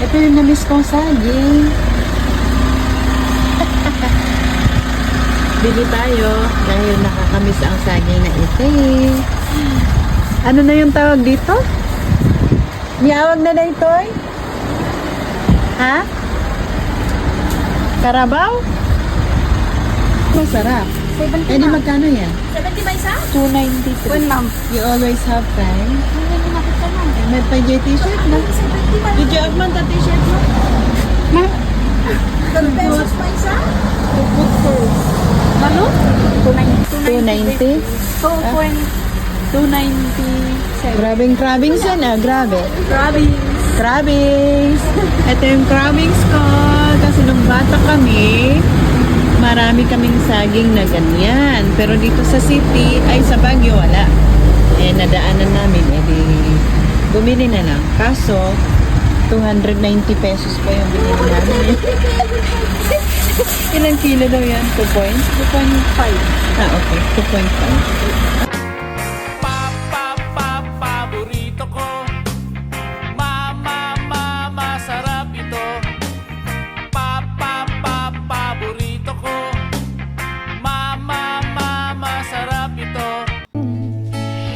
Ito yung na-miss kong saging. Bili tayo dahil nakakamiss ang saging na ito eh. Ano na yung tawag dito? Niyawag na na ito eh? Ha? Karabaw? Masarap. 70 Eh di magkano yan? 70 ba isa? 293. When ma'am? You always have time. Hindi lumapit ka ma'am. May pa-J t-shirt na. 70 ba? Did you augment the t-shirt mo? Ma'am? 12 pesos pa isa? Ano? 290? 2.297. Grabing yan ah. Grabe. Grabe. Crabbings! Ito yung crabbings ko. Kasi nung bata kami, marami kaming saging na ganyan. Pero dito sa city, ay sa Baguio, wala. Eh, nadaanan namin. Eh, di, bumili na lang. Kaso, 290 pesos pa yung binili namin. Ilang kilo daw yan? 2 points? 2.5. Ah, okay. 2.5. Paborito ko. Mama, sarap ito. Paborito ko. Mama, sarap ito.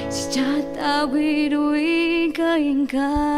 Sejak tak berdua ingkar